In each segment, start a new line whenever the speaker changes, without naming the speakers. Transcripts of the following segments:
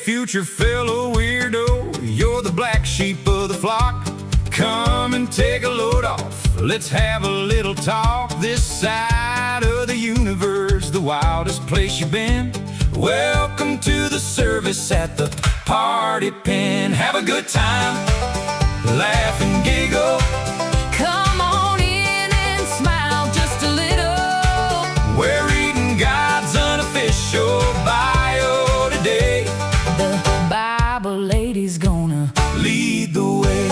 future fellow weirdo, you're the black sheep of the flock. Come and take a load off, let's have a little talk. This side of the universe, the wildest place you've been. Welcome to the service at the party pen. Have a good time, laugh and giggle.
Come on in and smile just a little.
We're reading God's unofficial bio today.
The Bible lady's gonna
lead the way.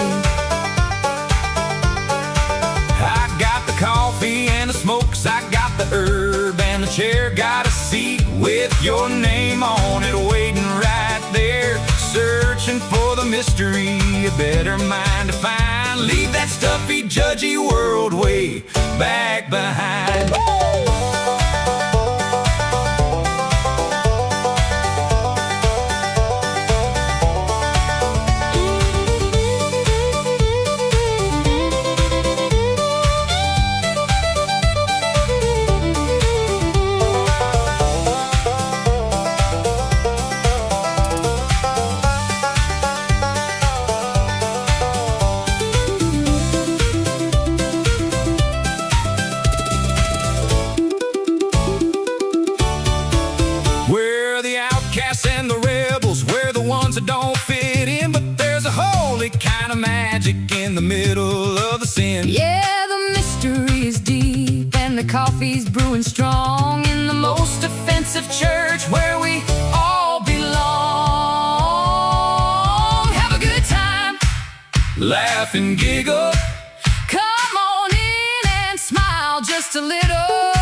I got the coffee and the smokes, I got the herb and the chair. Got a seat with your name on it waiting right there. Searching for the mystery, a better mind to find. Leave that stuffy, judgy world way back behind. And the rebels, we're the ones that don't fit in. But there's a holy kind of magic in the middle of the sin.
Yeah, the mystery is deep and the coffee's brewing strong. In the most offensive church where we all belong. Have a good time,
laugh and giggle.
Come on in and smile just a little.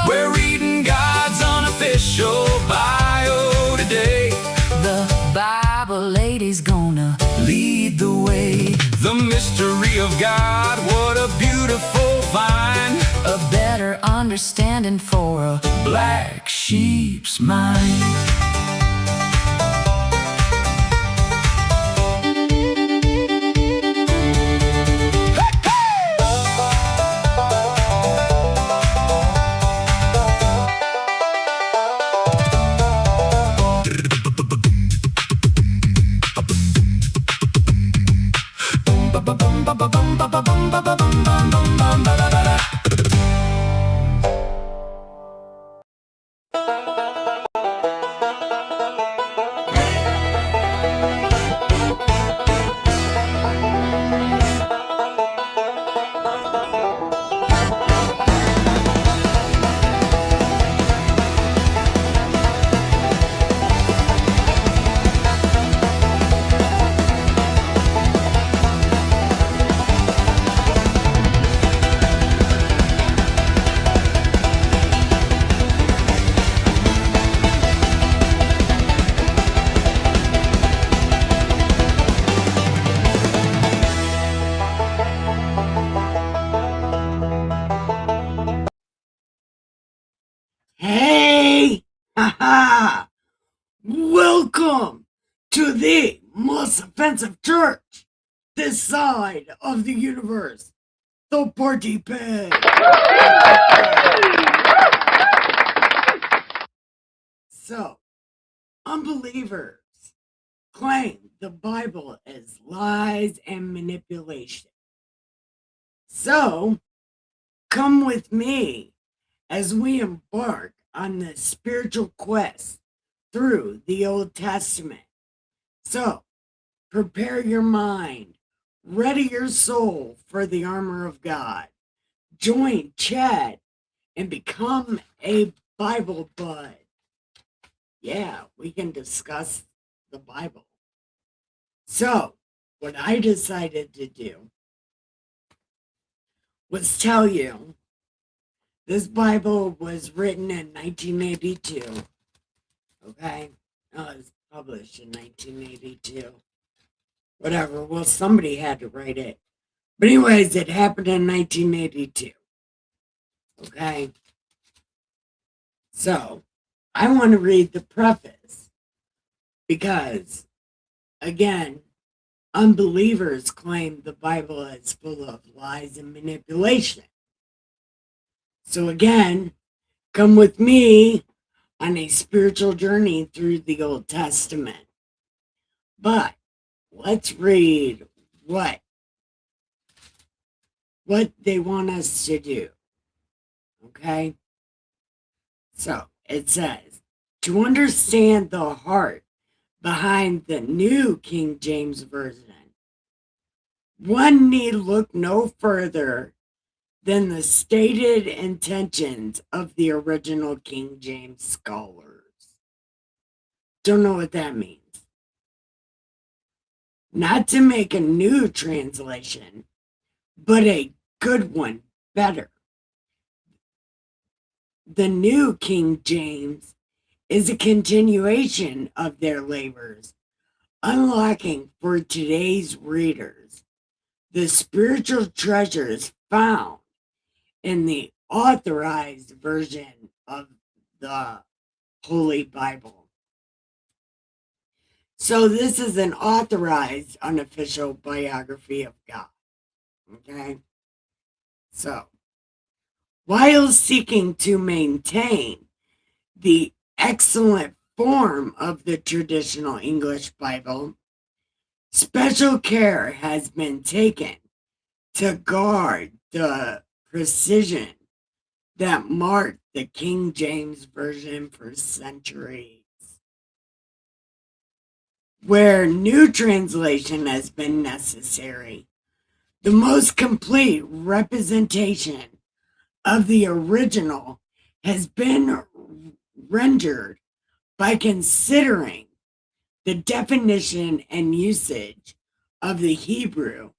We're reading God's unofficial bio today.
The Bible lady's gonna
lead the way. The mystery of God, what a beautiful find.
A better understanding for a
black sheep's mind.
Hey! Haha! Welcome to the most offensive church this side of the universe, the party pen. So, unbelievers claim the Bible as lies and manipulation. So, come with me as we embark on this spiritual quest through the Old Testament. So, prepare your mind, ready your soul for the armor of God. Join Chad and become a Bible Bud. Yeah, we can discuss the Bible. So, what I decided to do was tell you this Bible was written in 1982. Okay? No, it was published in 1982. Whatever. Well, somebody had to write it. But anyways, it happened in 1982. Okay? So, I want to read the preface because, again, unbelievers claim the Bible is full of lies and manipulation. So again, come with me on a spiritual journey through the Old Testament. But let's read what they want us to do. Okay? So it says, to understand the heart behind the New King James Version, one need look no further than the stated intentions of the original King James scholars. Don't know what that means. Not to make a new translation, but a good one better. The New King James is a continuation of their labors, unlocking for today's readers the spiritual treasures found in the authorized version of the Holy Bible. So this is an authorized, unofficial biography of God. Okay? So, while seeking to maintain the excellent form of the traditional English Bible, special care has been taken to guard the precision that marked the King James Version for centuries. Where new translation has been necessary, the most complete representation of the original has been rendered by considering the definition and usage of the Hebrew,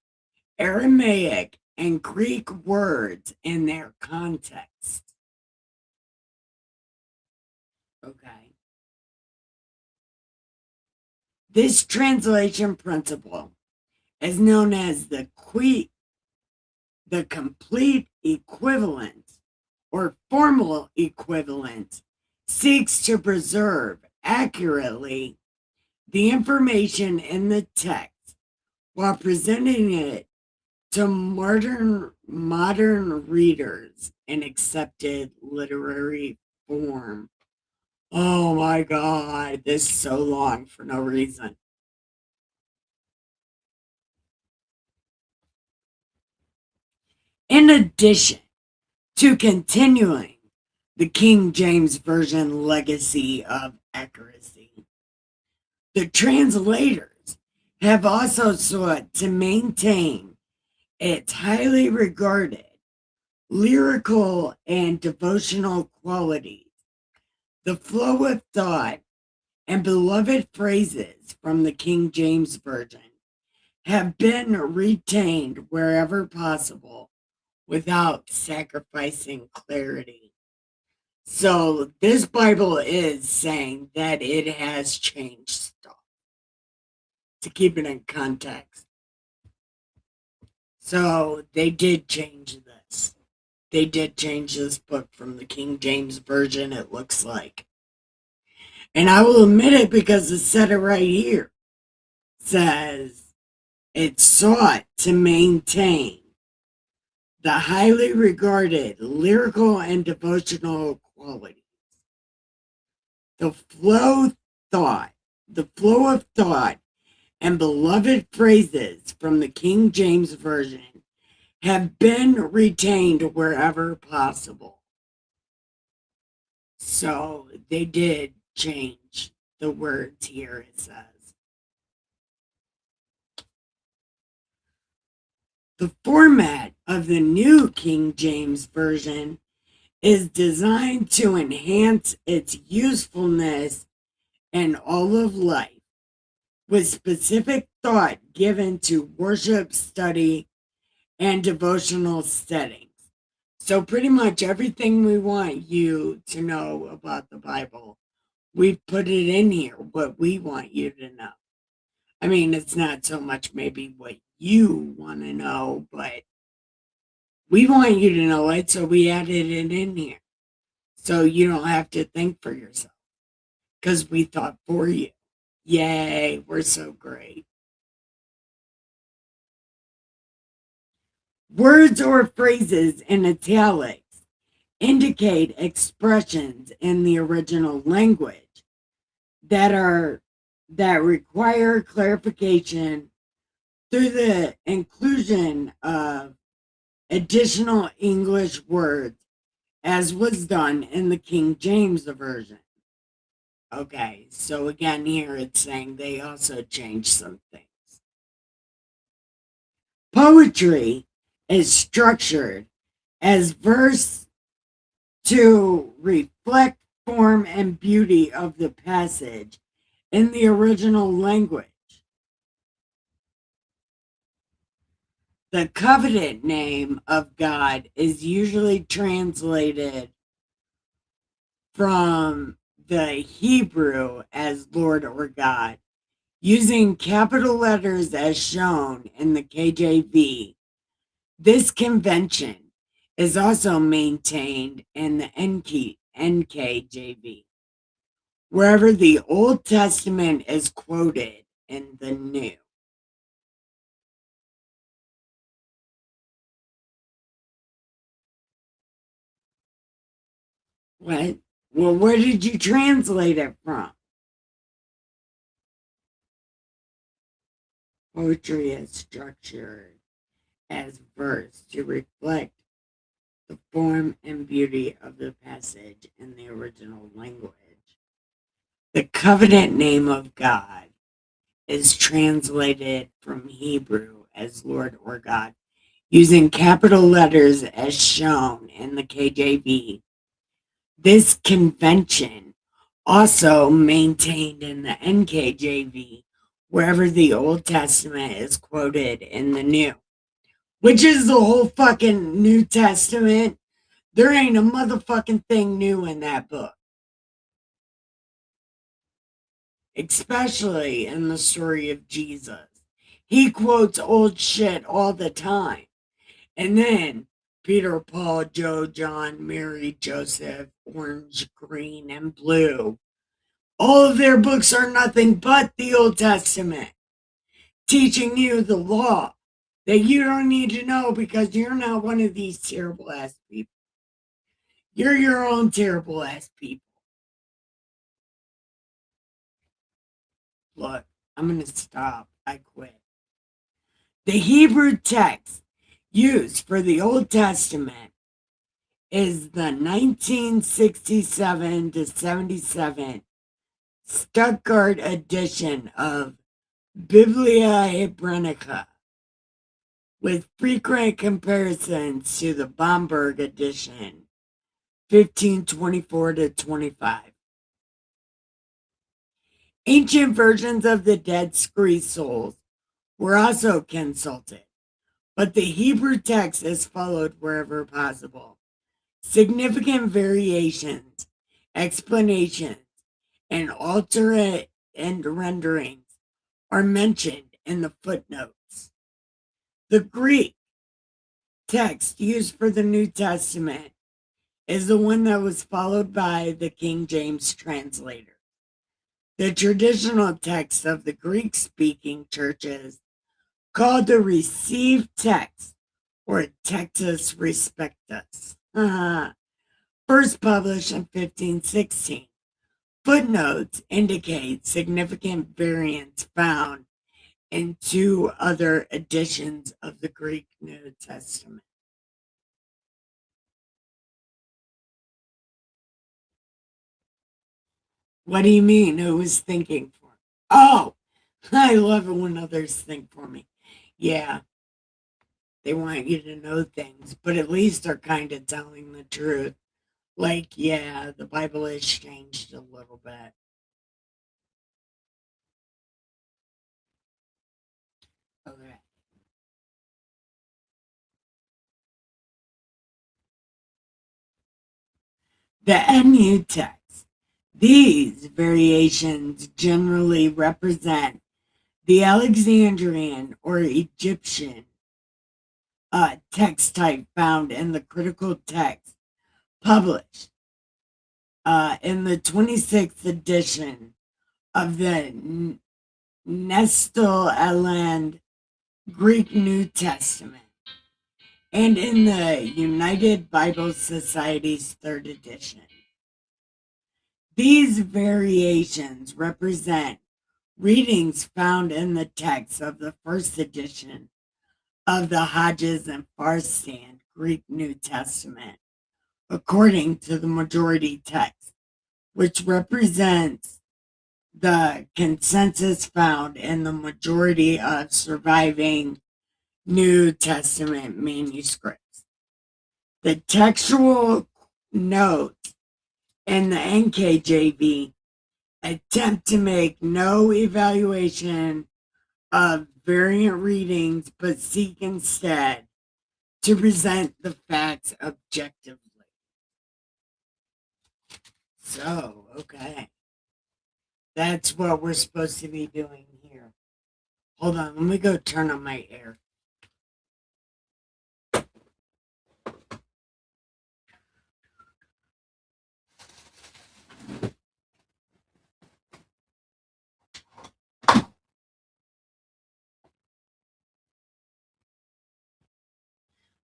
Aramaic, and Greek words in their context. Okay. This translation principle is known as the complete equivalence or formal equivalence, seeks to preserve accurately the information in the text while presenting it to modern readers in accepted literary form. Oh my God, this is so long for no reason. In addition to continuing the King James Version legacy of accuracy, the translators have also sought to maintain its highly regarded lyrical and devotional qualities, the flow of thought, and beloved phrases from the King James Version have been retained wherever possible without sacrificing clarity. So this Bible is saying that it has changed stuff to keep it in context. So they did change this. They did change this book from the King James Version, it looks like. And I will admit it because it said it right here. It says it sought to maintain the highly regarded lyrical and devotional qualities. The flow of thought and beloved phrases from the King James Version have been retained wherever possible. So they did change the words here, it says. The format of the New King James Version is designed to enhance its usefulness in all of life, with specific thought given to worship, study, and devotional settings. So pretty much everything we want you to know about the Bible, we've put it in here, what we want you to know. I mean, it's not so much maybe what you want to know, but we want you to know it, so we added it in here. So you don't have to think for yourself, because we thought for you. Yay, we're so great. Words or phrases in italics indicate expressions in the original language that are that require clarification through the inclusion of additional English words, as was done in the King James Version. Okay, so again, here it's saying they also changed some things. Poetry is structured as verse to reflect form and beauty of the passage in the original language. The covenant name of God is usually translated from the Hebrew as Lord or God, using capital letters as shown in the KJV. This convention is also maintained in the NKJV, wherever the Old Testament is quoted in the New. What? Well, where did you translate it from? Poetry is structured as verse to reflect the form and beauty of the passage in the original language. The covenant name of God is translated from Hebrew as Lord or God, using capital letters as shown in the KJV. This convention also maintained in the NKJV, wherever the Old Testament is quoted in the New, which is the whole fucking New Testament. There ain't a motherfucking thing new in that book. Especially in the story of Jesus. He quotes old shit all the time. And then Peter, Paul, Joe, John, Mary, Joseph, orange, green, and blue. All of their books are nothing but the Old Testament, teaching you the law that you don't need to know because you're not one of these terrible ass people. You're your own terrible ass people. Look, I'm going to stop. I quit. The Hebrew text used for the Old Testament is the 1967 to 77 Stuttgart edition of Biblia Hebraica, with frequent comparisons to the Bamberg edition, 1524 to 25. Ancient versions of the Dead Sea Scrolls were also consulted, but the Hebrew text is followed wherever possible. Significant variations, explanations, and alternate and renderings are mentioned in the footnotes. The Greek text used for the New Testament is the one that was followed by the King James translator. The traditional text of the Greek-speaking churches, called the received text or Textus Respectus, first published in 1516. Footnotes indicate significant variants found in two other editions of the Greek New Testament. What do you mean? Who was thinking for me? Oh, I love it when others think for me. Yeah, they want you to know things, but at least they're kind of telling the truth. Like, yeah, the Bible has changed a little bit. Okay. The NU text. These variations generally represent the Alexandrian or Egyptian text type found in the critical text published in the 26th edition of the Nestle Aland Greek New Testament and in the United Bible Society's 3rd edition. These variations represent readings found in the text of the first edition of the Hodges and Farstand Greek New Testament, according to the majority text, which represents the consensus found in the majority of surviving New Testament manuscripts. The textual notes in the NKJV attempt to make no evaluation of variant readings, but seek instead to present the facts objectively. So, okay. That's what we're supposed to be doing here. Hold on, let me go turn on my air.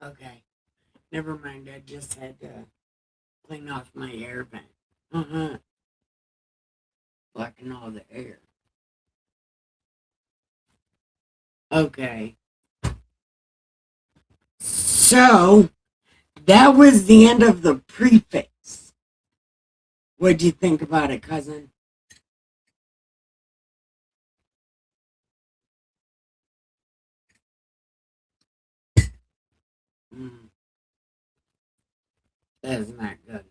Okay, never mind. I just had to clean off my air vent. Blocking all the air. Okay. So, that was the end of the prefix. What'd you think about it, cousin? That is not good.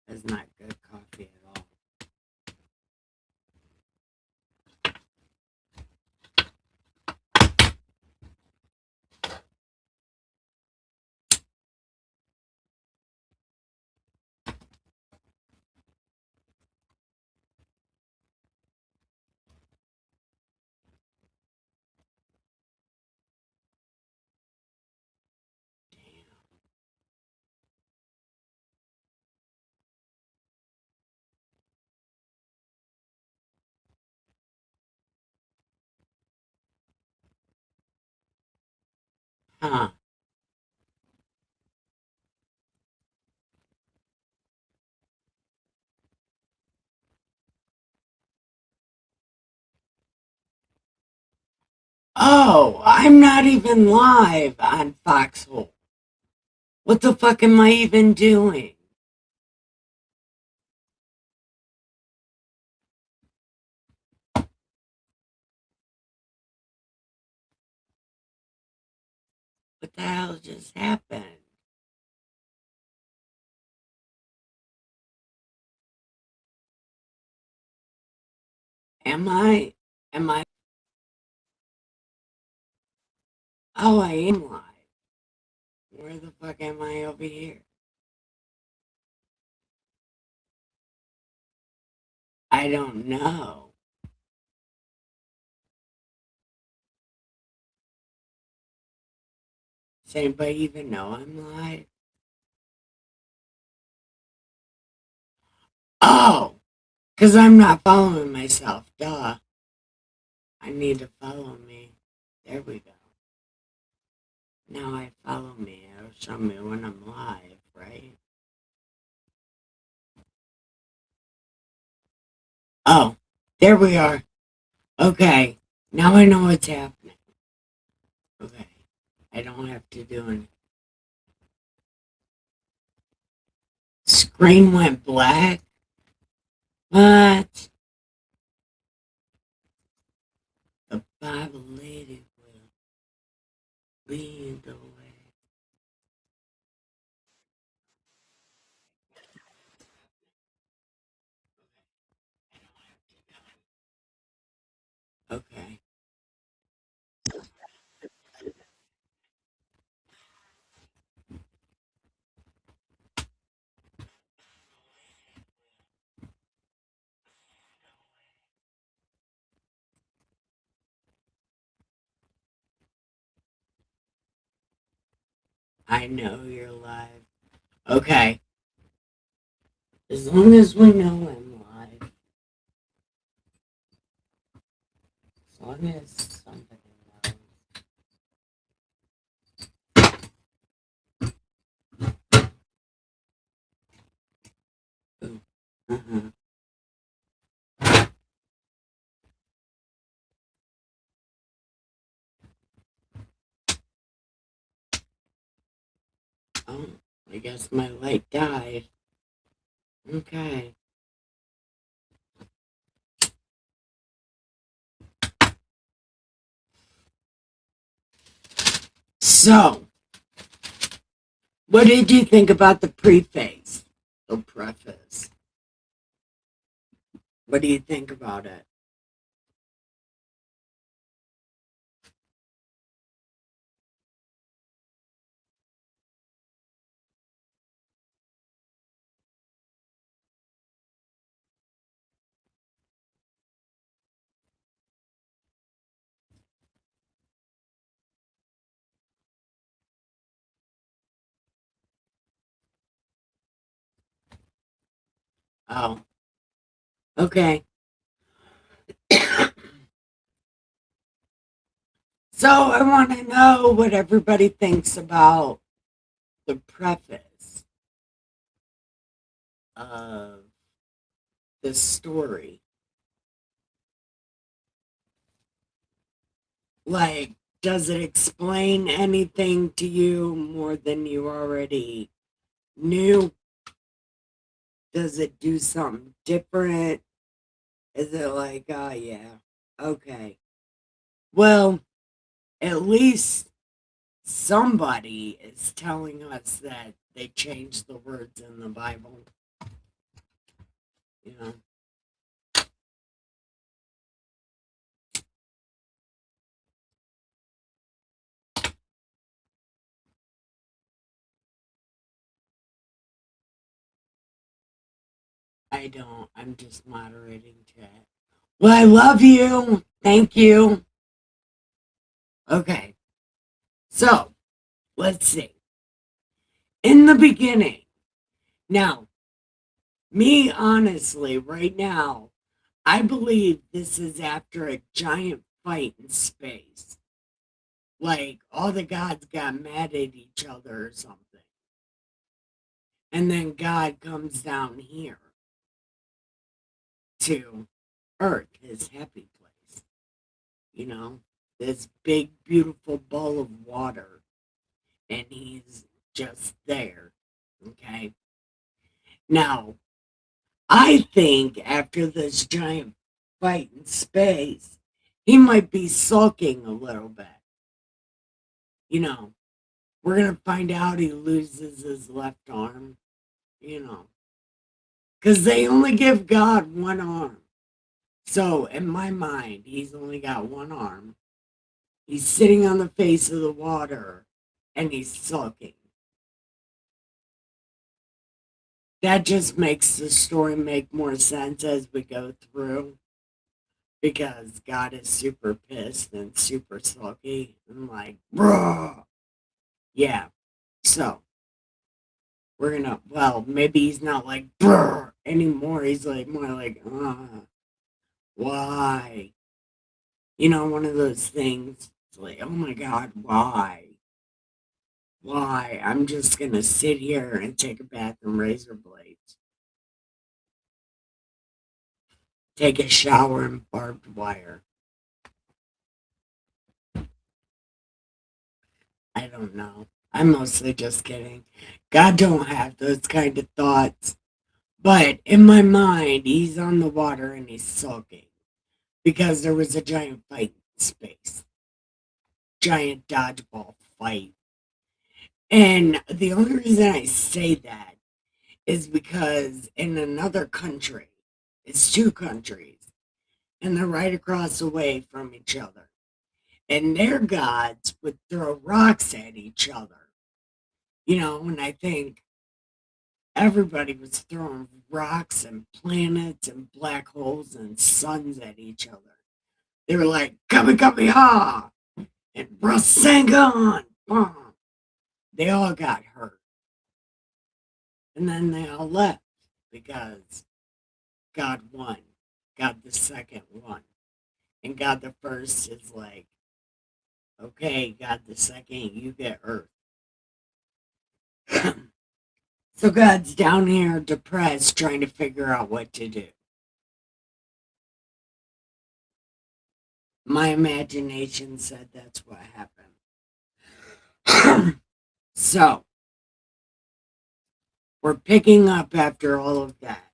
That's not good coffee at all. Huh. Oh, I'm not even live on Foxhole. What the fuck am I even doing? What the hell just happened? Am I? Am I? Oh, I am live. Where the fuck am I over here? I don't know. Does anybody even know I'm live? Oh, because I'm not following myself. Duh. I need to follow me. There we go. Now I follow me. It'll show me when I'm live, right? Oh, there we are. Okay. Now I know what's happening. Okay. I don't have to do anything. Screen went black? What? The Bible lady will lead the way. Okay. I know you're live. Okay. As long as we know I'm live. As long as somebody knows. Ooh. Oh, I guess my light died. Okay. So, what did you think about the preface? The preface. What do you think about it? Oh, okay. So I want to know what everybody thinks about the preface of the story. Like, does it explain anything to you more than you already knew? Does it do something different? Is it like, oh yeah, okay. Well, at least somebody is telling us that they changed the words in the Bible. You know, I don't. I'm just moderating chat. Well, I love you. Thank you. Okay, so let's see. In the beginning, now, me honestly, right now, I believe this is after a giant fight in space. Like all the gods got mad at each other or something. And then God comes down here to Earth, his happy place. You know, this big, beautiful bowl of water. And he's just there. Okay. Now, I think after this giant fight in space, he might be sulking a little bit. You know, we're going to find out he loses his left arm, you know, because they only give God one arm. So, in my mind, he's only got one arm. He's sitting on the face of the water and he's sulking. That just makes the story make more sense as we go through because God is super pissed and super sulky and like, bruh. Yeah. So, we're gonna, well, maybe he's not like, bruh anymore. He's like, more like, why? You know, one of those things. It's like, oh my God, why? Why? I'm just gonna sit here and take a bath in razor blades, take a shower in barbed wire. I don't know. I'm mostly just kidding. God don't have those kind of thoughts. But in my mind, he's on the water and he's sulking because there was a giant fight in space, giant dodgeball fight. And the only reason I say that is because in another country, it's two countries, and they're right across the way from each other. And their gods would throw rocks at each other. You know, and I think everybody was throwing rocks and planets and black holes and suns at each other. They were like, Kabi Kabi Ha! And Rasengan! Boom! They all got hurt. And then they all left because God won. God the second won. And God the first is like, okay, God the second, you get Earth. So God's down here depressed trying to figure out what to do. My imagination said that's what happened. So We're picking up after all of that.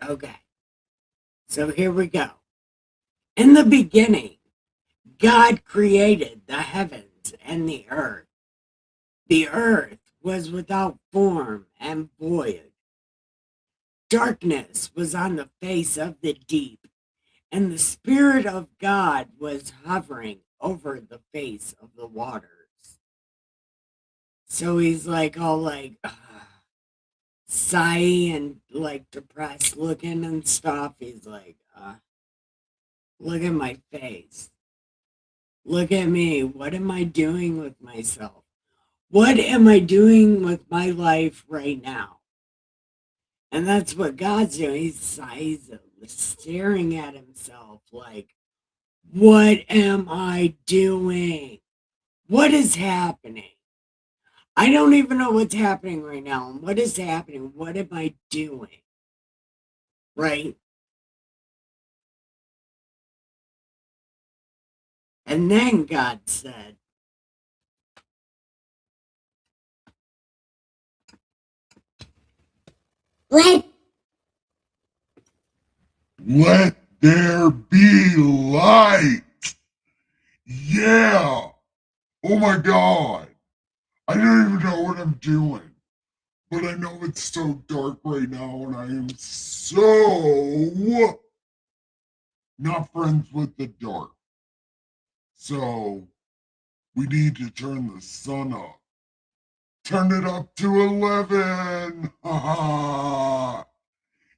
Okay, so here we go. In the beginning, God created the heavens and the earth. The earth was without form and void. Darkness was on the face of the deep, and the Spirit of God was hovering over the face of the waters. So he's like all like sigh and like depressed looking and stuff. He's like, look at my face. Look at me. What am I doing with myself? What am I doing with my life right now? And that's what God's doing. He's staring at himself like, what am I doing? What is happening? I don't even know what's happening right now. And what is happening? What am I doing? Right? And then God said,
Let there be light. Yeah. Oh my God. I don't even know what I'm doing. But I know it's so dark right now and I am so not friends with the dark. So we need to turn the sun up. Turn it up to 11.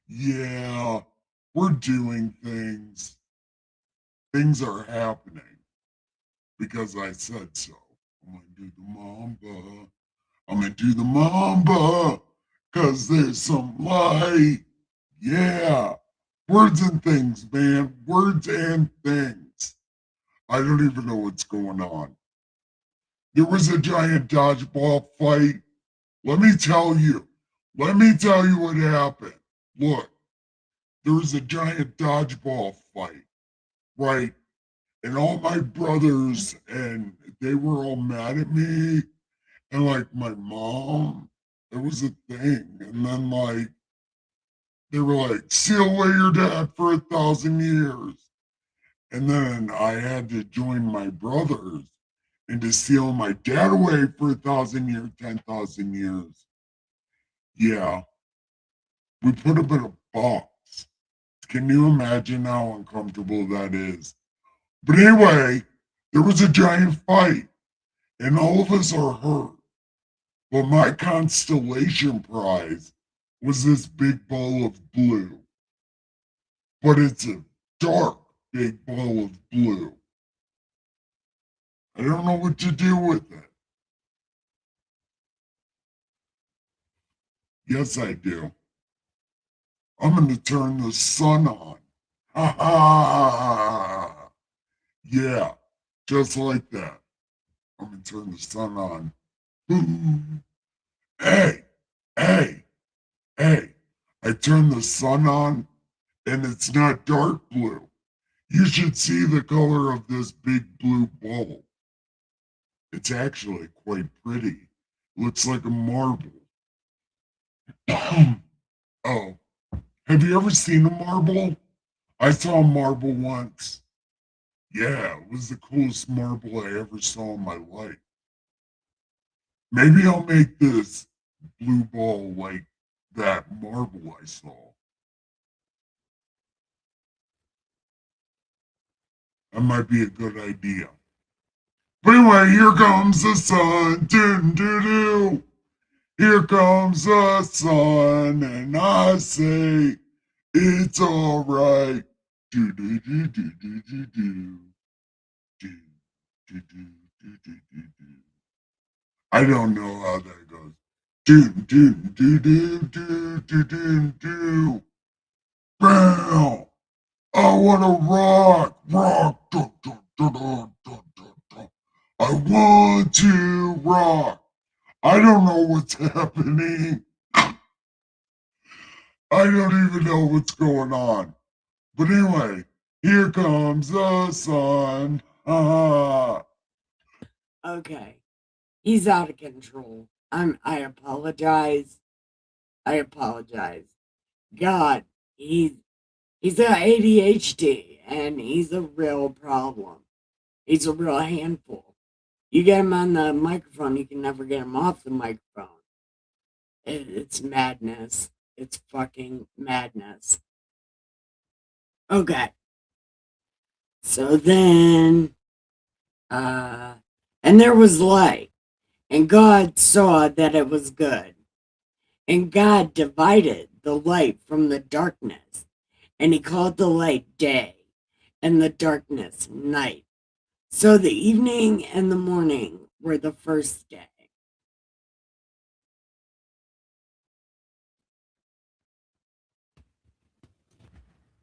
Yeah, we're doing things. Things are happening because I said so. I'm going to do the mamba. I'm going to do the mamba because there's some light. Yeah, words and things, man. Words and things. I don't even know what's going on. There was a giant dodgeball fight. Let me tell you what happened. Look, there was a giant dodgeball fight, right? And all my brothers, and they were all mad at me. And like my mom, it was a thing. And then like, they were like, see you later, Dad, for 1,000 years. And then I had to join my brothers and to steal my dad away for 1,000 years, 10,000 years. Yeah, we put him in a box. Can you imagine how uncomfortable that is? But anyway, there was a giant fight, and all of us are hurt. But my constellation prize was this big ball of blue. But it's a dark, big ball of blue. I don't know what to do with it. Yes, I do. I'm going to turn the sun on. Ha ha! Yeah, just like that. I'm going to turn the sun on. Hey, hey, hey. I turn the sun on and it's not dark blue. You should see the color of this big blue ball. It's actually quite pretty. Looks like a marble. Oh, have you ever seen a marble? I saw a marble once. Yeah, it was the coolest marble I ever saw in my life. Maybe I'll make this blue ball like that marble I saw. That might be a good idea. But anyway, here comes the sun. Doo doo doo. Here comes the sun, and I say it's all right. Do do do do do do do. Do do do do do do do. I don't know how that goes. Do do do do do do do do. Bam! I want to rock, rock. Dun, dun, dun, dun, dun, dun, dun. I want to rock. I don't know what's happening. I don't even know what's going on. But anyway, here comes the sun.
Okay. He's out of control. I apologize. I apologize. God, he's got ADHD and he's a real problem. He's a real handful. You get him on the microphone, you can never get him off the microphone. It's madness. It's fucking madness. Okay. So then, and there was light, and God saw that it was good. And God divided the light from the darkness, and he called the light day, and the darkness night. So the evening and the morning were the first day.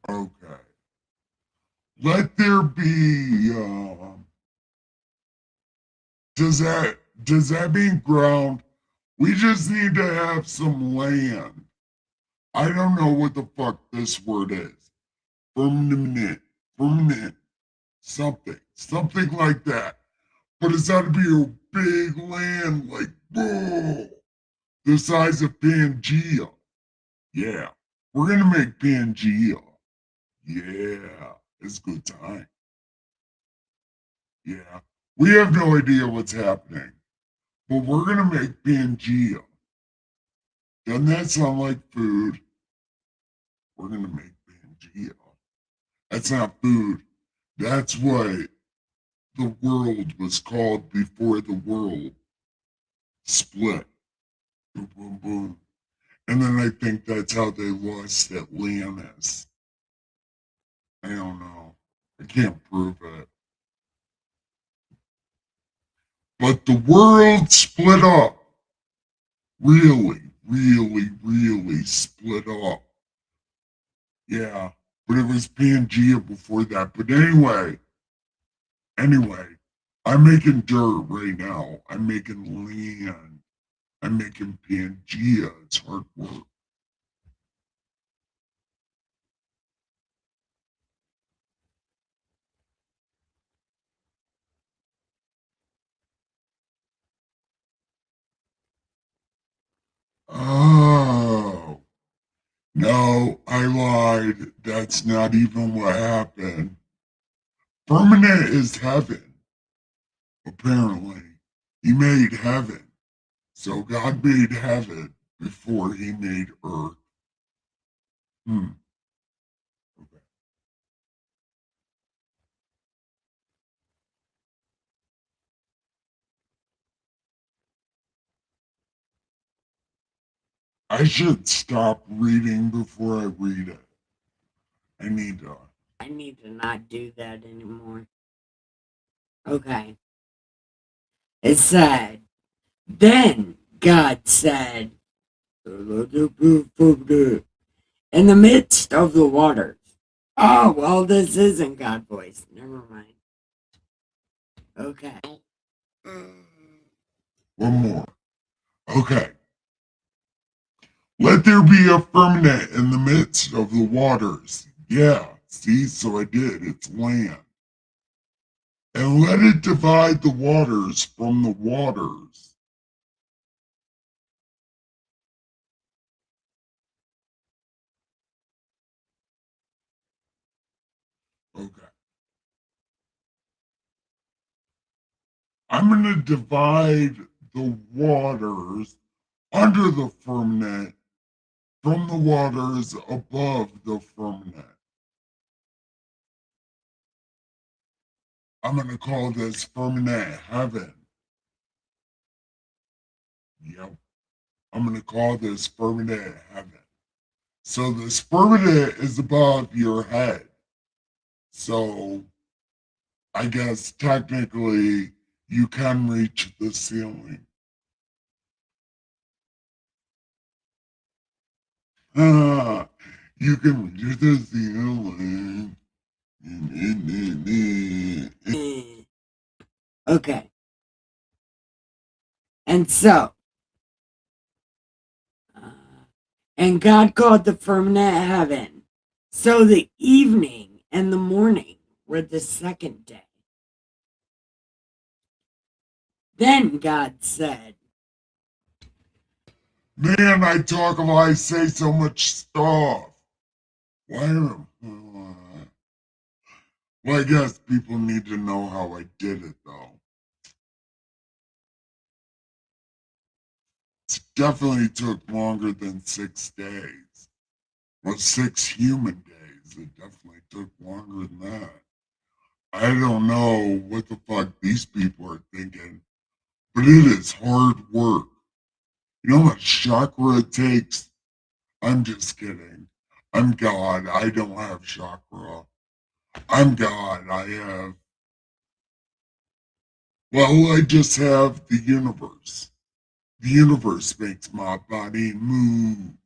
Okay. Let there be, does that mean ground? We just need to have some land. I don't know what the fuck this word is. Permanent, something like that. But it's got to be a big land, like, whoa, the size of Pangea. Yeah, we're gonna make Pangea. Yeah, it's a good time. Yeah, we have no idea what's happening, but we're gonna make Pangea. Doesn't that sound like food? We're gonna make Pangea. That's not food. That's what the world was called before the world split. Boom, boom, boom. And then I think that's how they lost Atlantis. I don't know. I can't prove it. But the world split up. Really, really, really split up. Yeah. But it was Pangea before that. But anyway, I'm making dirt right now. I'm making land. I'm making Pangea. It's hard work. Oh, no, I lied. That's not even what happened. Permanent is heaven, apparently. He made heaven. So God made heaven before he made earth. Hmm. Okay. I should stop reading before I read it. I need to.
I need to not do that anymore. Okay. It said, then God said, in the midst of the waters. Oh, well, this isn't God voice. Never mind. Okay.
One more. Okay. Let there be a firmament in the midst of the waters. Yeah, see, so I did. It's land. And let it divide the waters from the waters. Okay. I'm going to divide the waters under the firmament from the waters above the firmament. I'm going to call this firmament heaven. Yep. I'm going to call this firmament heaven. So this firmament is above your head. So I guess technically you can reach the ceiling. You can reach the ceiling.
Okay. And so, and God called the firmament heaven. So the evening and the morning were the second day. Then God said,
Man, I say so much stuff. Why am Well, I guess people need to know how I did it, though. It definitely took longer than 6 days. Well, 6 human days. It definitely took longer than that. I don't know what the fuck these people are thinking, but it is hard work. You know how much chakra it takes? I'm just kidding. I'm God. I don't have chakra. I'm God. I just have the universe. The universe makes my body move.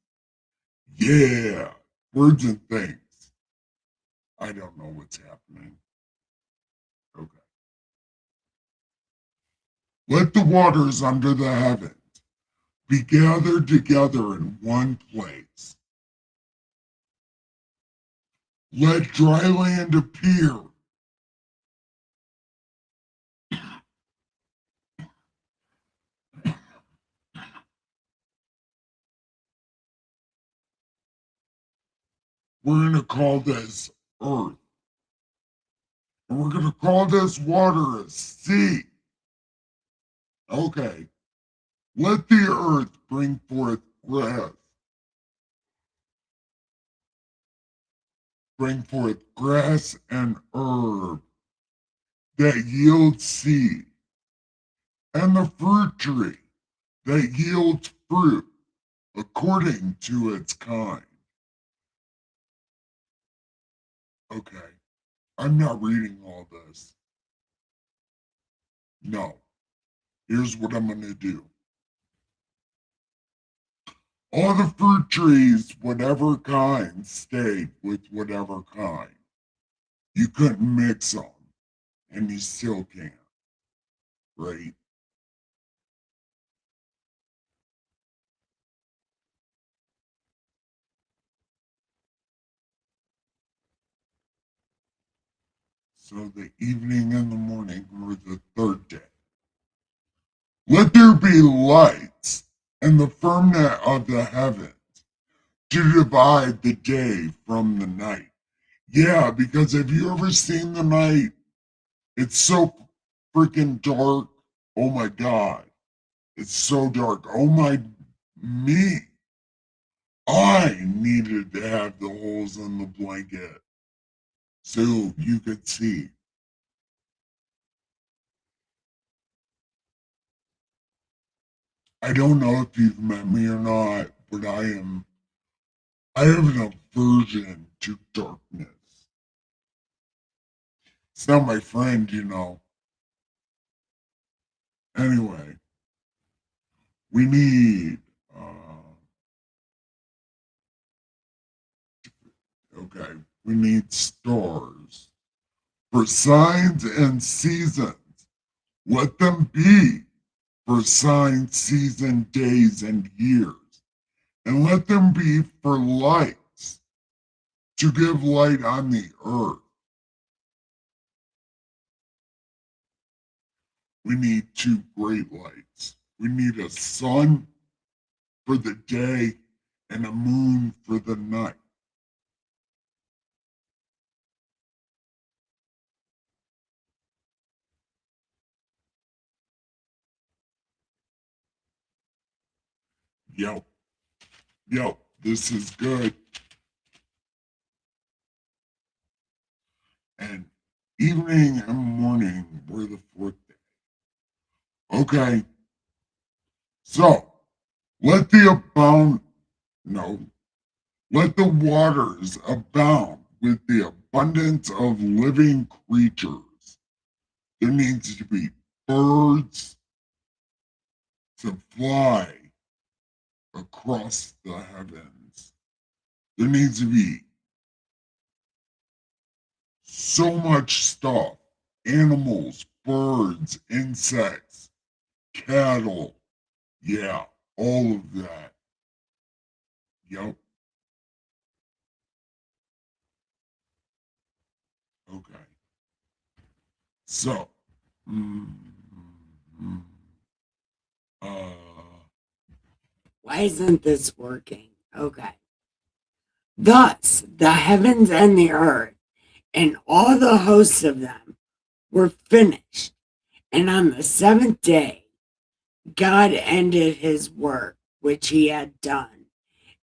Yeah. Words and things. I don't know what's happening. Okay. Let the waters under the heavens be gathered together in one place. Let dry land appear. We're going to call this earth. And we're going to call this water a sea. Okay. Let the earth bring forth grass. Bring forth grass and herb that yields seed, and the fruit tree that yields fruit according to its kind. Okay. I'm not reading all this. No. Here's what I'm going to do. All the fruit trees, whatever kind, stayed with whatever kind. You couldn't mix them, and you still can't, right? So the evening and the morning were the third day. Let there be lights and the firmament of the heavens to divide the day from the night. Yeah, because have you ever seen the night? It's so freaking dark. Oh my God. It's so dark. Oh my me. I needed to have the holes in the blanket so you could see. I don't know if you've met me or not, but I have an aversion to darkness. It's not my friend, you know. Anyway, we need, okay, we need stars for signs and seasons. Let them be for signs, season, days, and years. And let them be for lights to give light on the earth. We need two great lights. We need a sun for the day and a moon for the night. Yep, yep, this is good. And evening and morning were the fourth day. Okay, so let the abound, no, let the waters abound with the abundance of living creatures. There needs to be birds to fly across the heavens. There needs to be so much stuff, animals, birds, insects, cattle. Yeah, all of that. Yep. Okay. So, mm, mm, Uh,
Why isn't this working? Okay. Thus, the heavens and the earth and all the hosts of them were finished. And on the seventh day, God ended his work which he had done,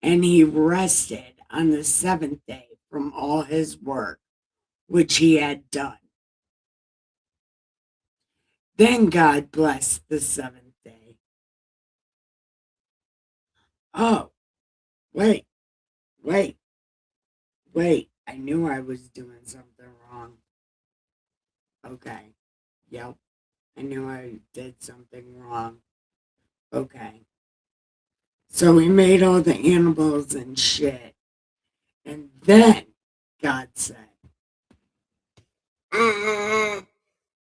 and he rested on the seventh day from all his work which he had done. Then God blessed the seventh day. Oh, wait, wait, wait. I knew I was doing something wrong. Okay. Yep. I knew I did something wrong. Okay. So we made all the animals and shit. And then God said,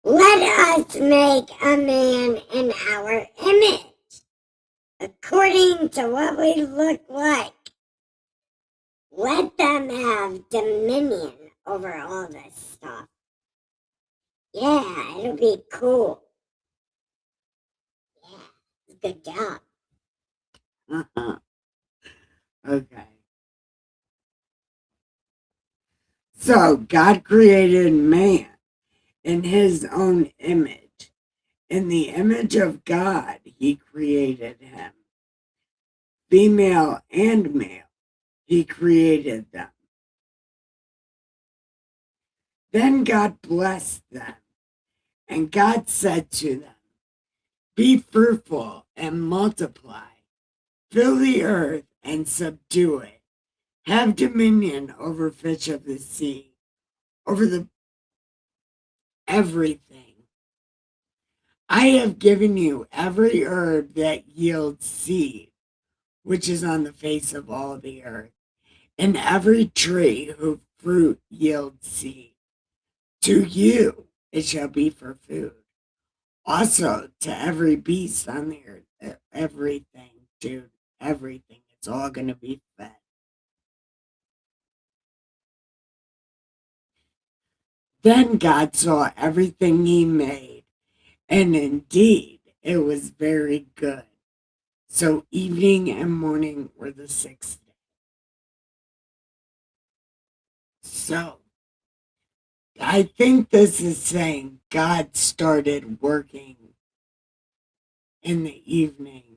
Let us make a man in our image, according to what we look like. Let them have dominion over all this stuff. Yeah, it'll be cool. Yeah, good job.
Okay. So God created man in his own image. In the image of God, he created him. Female and male, he created them. Then God blessed them, and God said to them, be fruitful and multiply, fill the earth and subdue it. Have dominion over fish of the sea, over the everything. I have given you every herb that yields seed, which is on the face of all the earth, and every tree whose fruit yields seed. To you it shall be for food. Also to every beast on the earth, everything, dude, everything. It's all going to be fed. Then God saw everything he made, and indeed it was very good. So evening and morning were the sixth day. So I think this is saying God started working in the evening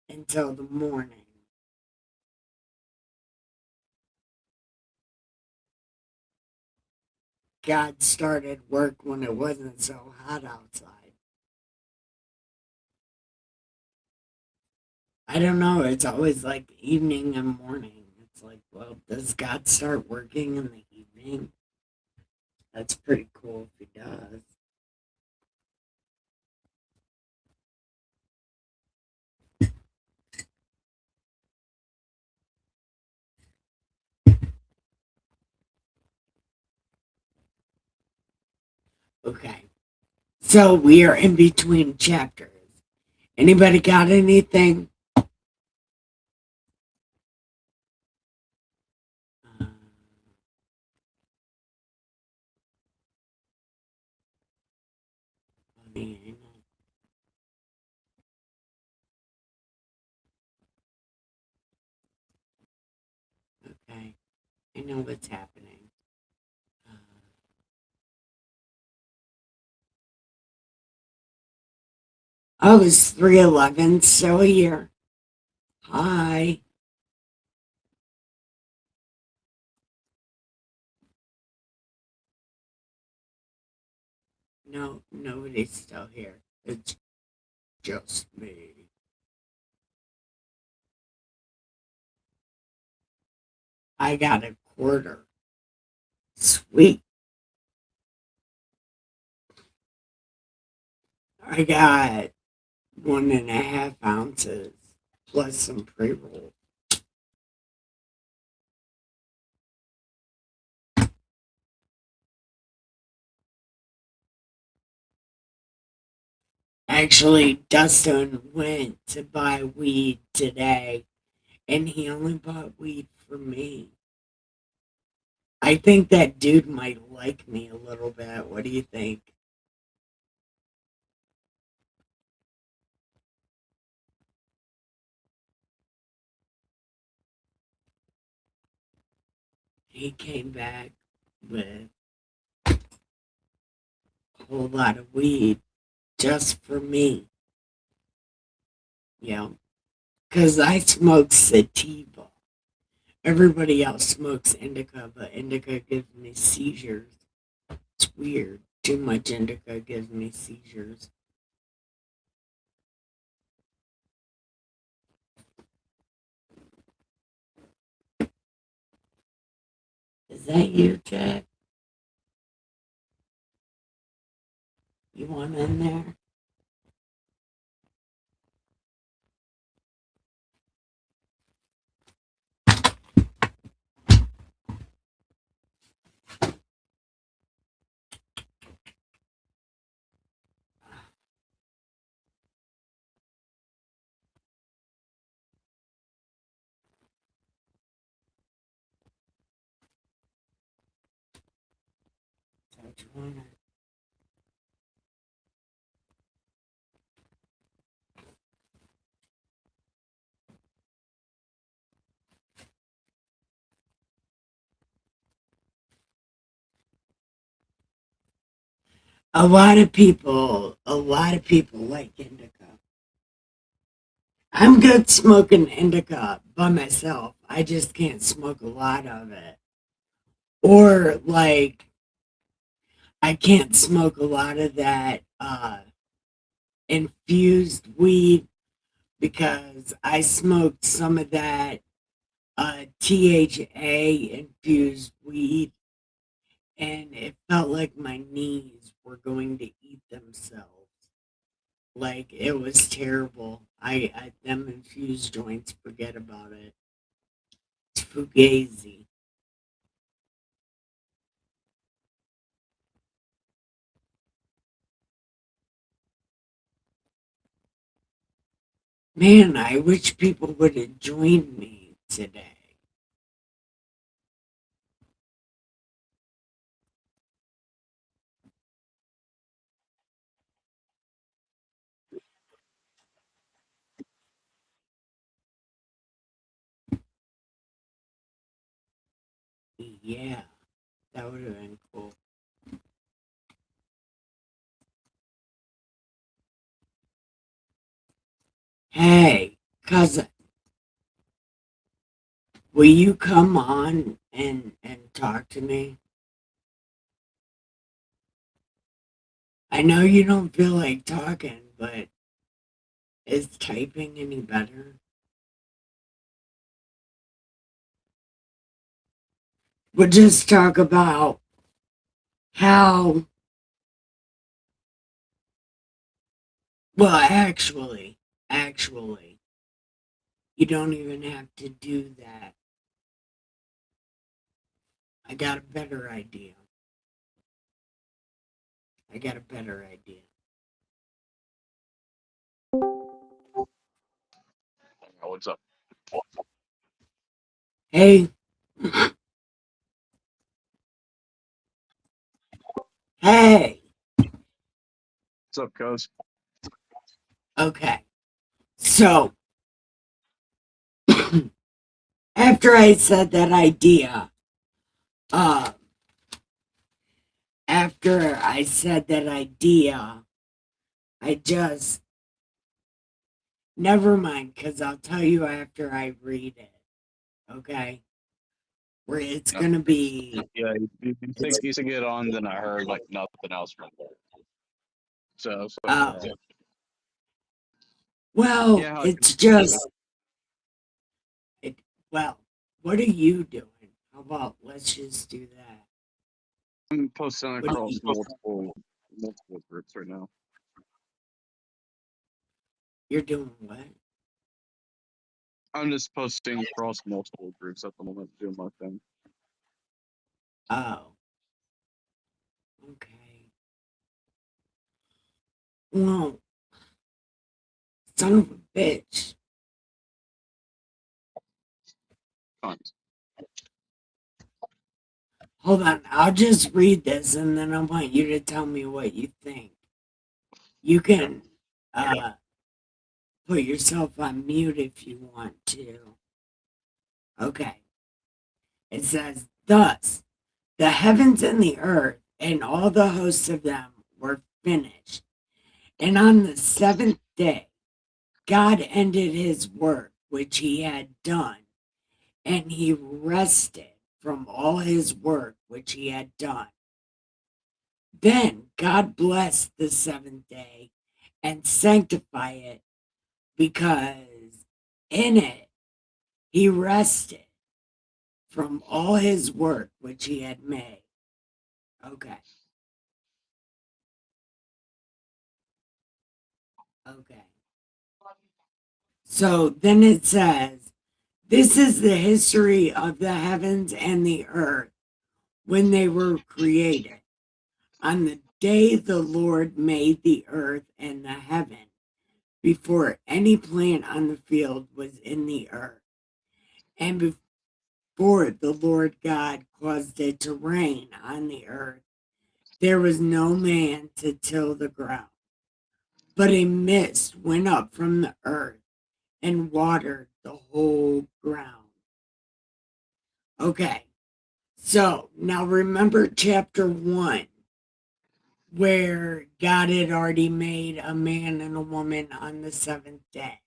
until the morning. God started work when it wasn't so hot outside. I don't know. It's always like evening and morning. It's like, well, does God start working in the evening? That's pretty cool if he does. Okay. So we are in between chapters. Anybody got anything? I mean, okay. I know what's happening. Oh, it's 3:11. Still here. Hi. No, nobody's still here. It's just me. I got a quarter. Sweet. I got 1.5 ounces plus some pre-roll. Actually, Dustin went to buy weed today, and he only bought weed for me. I think that dude might like me a little bit. What do you think? he came back with a whole lot of weed just for me. You know, because I smoke sativa. Everybody else smokes indica, but indica gives me seizures. It's weird. Too much indica gives me seizures. Is that you, Jack? You want in there? Don't you want to? A lot of people like indica. I'm good smoking indica by myself. I just can't smoke a lot of it. Or like I can't smoke a lot of that infused weed because I smoked some of that THA infused weed and it felt like my knees were going to eat themselves. Like it was terrible. I them infused joints, forget about it. It's fugazi. Man, I wish people would have joined me today. Yeah, that would have been cool. Hey, cousin, will you come on and talk to me? I know you don't feel like talking, but is typing any better? We'll just talk about how, well, actually, you don't even have to do that. I got a better idea. I got a better idea.
What's up?
Hey, hey,
What's up, cuz?
okay. So, after I said that idea, uh, after I said that idea, I just, never mind, because I'll tell you after I read it, okay? Where it's
Uh,
gonna be,
Yeah, you
it's,
think you should get on, then I heard like nothing else from there. So
oh, well,
yeah, how can
it's just, it, well, what are you doing? How about let's just do that?
I'm posting
What are
across
you,
multiple groups right now.
you're doing what?
I'm just posting across multiple groups at the moment, doing my thing.
Oh, okay. Well, son of a bitch.
Tons.
Hold on, I'll just read this and then I want you to tell me what you think. You
Yeah.
can put yourself on mute if you want to. Okay. It says, Thus, the heavens and the earth and all the hosts of them were finished. And on the seventh day, God ended his work which he had done, and he rested from all his work which he had done. Then God blessed the seventh day and sanctified it, because in it he rested from all his work which he had made. Okay. Okay. So then it says, this is the history of the heavens and the earth when they were created. On the day the Lord made the earth and the heaven, before any plant on the field was in the earth, and before the Lord God caused it to rain on the earth, there was no man to till the ground. But a mist went up from the earth and watered the whole ground. Okay, so now remember chapter 1, where God had already made a man and a woman on the seventh day.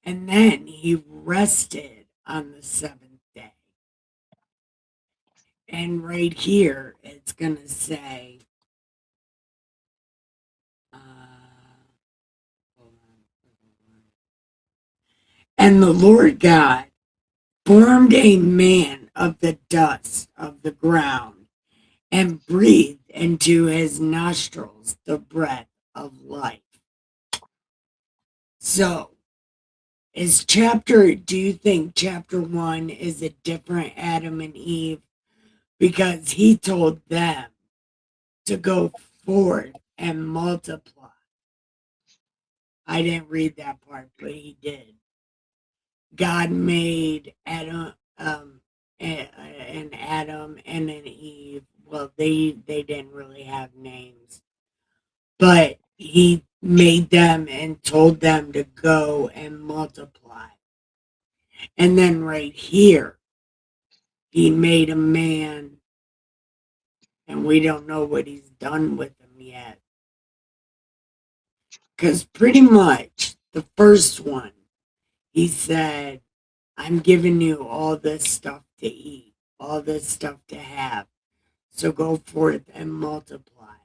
And then he rested on the seventh day. And right here, it's going to say, and the Lord God formed a man of the dust of the ground and breathed into his nostrils the breath of life. So, do you think chapter 1 is a different Adam and Eve? Because he told them to go forth and multiply. I didn't read that part, but he did. God made Adam, an Adam and an Eve. Well, they didn't really have names, but he made them and told them to go and multiply. And then right here, he made a man, and we don't know what he's done with him yet. Because pretty much the first one, he said, I'm giving you all this stuff to eat, all this stuff to have. So go forth and multiply.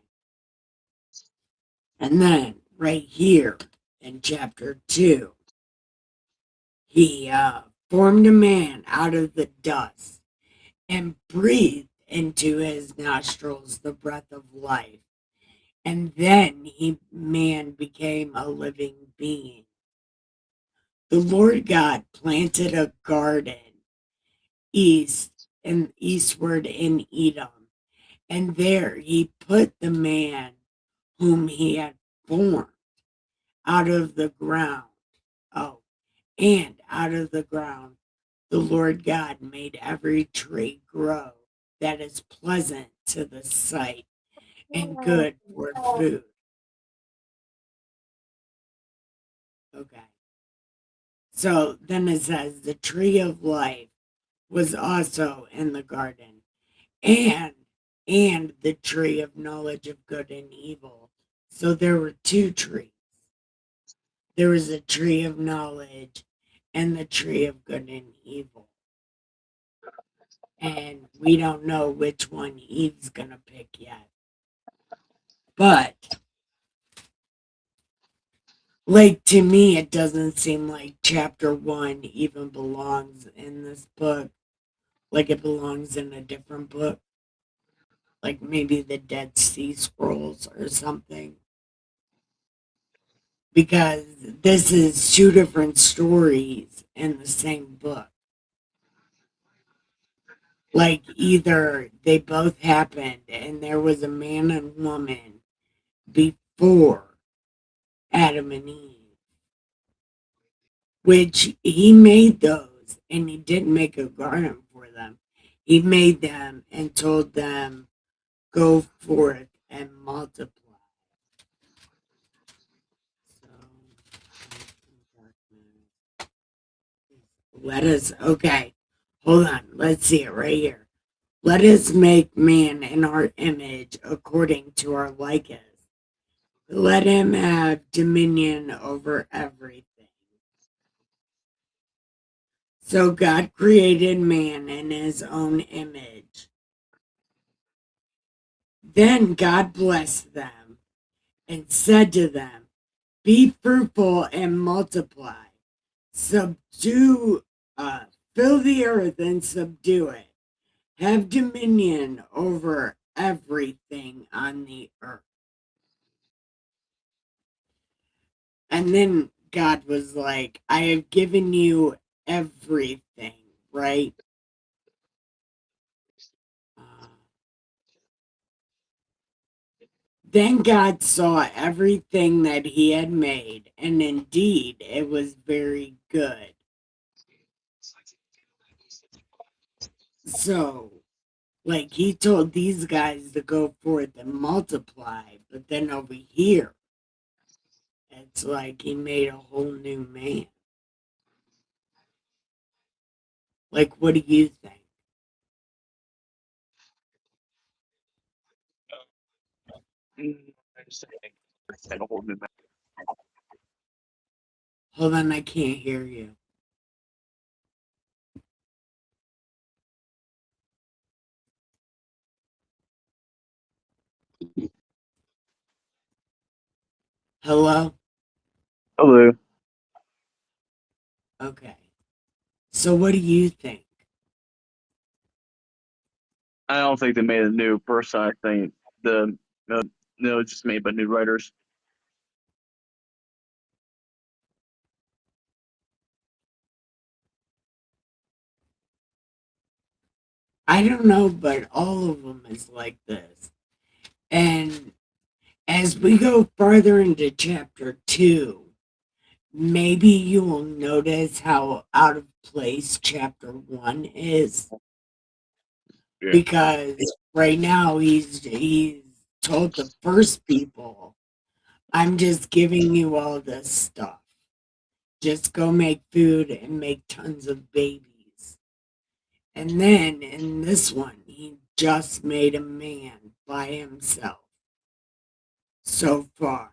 And then right here in chapter 2, he formed a man out of the dust and breathed into his nostrils the breath of life. And then man became a living being. The Lord God planted a garden eastward in Edom, and there he put the man whom he had formed out of the ground. Oh, and out of the ground the Lord God made every tree grow that is pleasant to the sight and good for food. Okay. So then it says the tree of life was also in the garden, and the tree of knowledge of good and evil. So there were two trees. There was a tree of knowledge and the tree of good and evil. And we don't know which one Eve's gonna pick yet. But like, to me, it doesn't seem like chapter 1 even belongs in this book. Like it belongs in a different book. Like maybe the Dead Sea Scrolls or something. Because this is two different stories in the same book. Like either they both happened and there was a man and woman before Adam and Eve, which he made those, and he didn't make a garden for them. He made them and told them, go forth and multiply. So, let us, okay. Hold on, let's see it right here. Let us make man in our image according to our likeness. Let him have dominion over everything. So God created man in his own image. Then God blessed them and said to them, be fruitful and multiply. Subdue, fill the earth and subdue it. Have dominion over everything on the earth. And then God was like, I have given you everything, right? Then God saw everything that he had made, and indeed it was very good. So, like, he told these guys to go forth and multiply, but then over here, it's like he made a whole new man. Like, what do you think?
I just think it's a whole new
Hold on, I can't hear you. Hello?
Hello.
Okay. So, what do you think?
I don't think they made a new person. I think it's just made by new writers.
I don't know, but all of them is like this. And as we go further into chapter 2, maybe you will notice how out of place chapter 1 is.
Yeah.
Because right now he's told the first people, I'm just giving you all this stuff. Just go make food and make tons of babies. And then in this one, he just made a man by himself so far.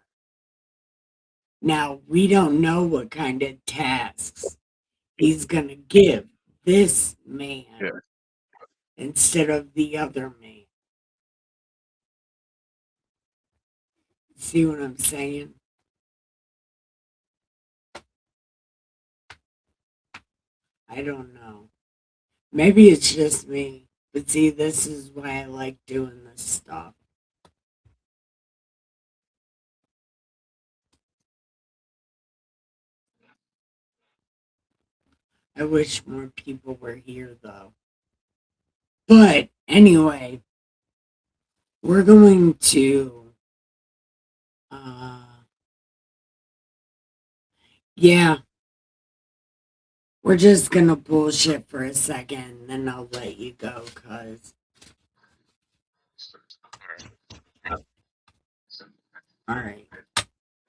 Now, we don't know what kind of tasks he's going to give this man
Yeah.
instead of the other man. See what I'm saying? I don't know. Maybe it's just me. But see, this is why I like doing this stuff. I wish more people were here, though. But anyway, we're going to, yeah, we're just going to bullshit for a second, then I'll let you go, cuz. All right.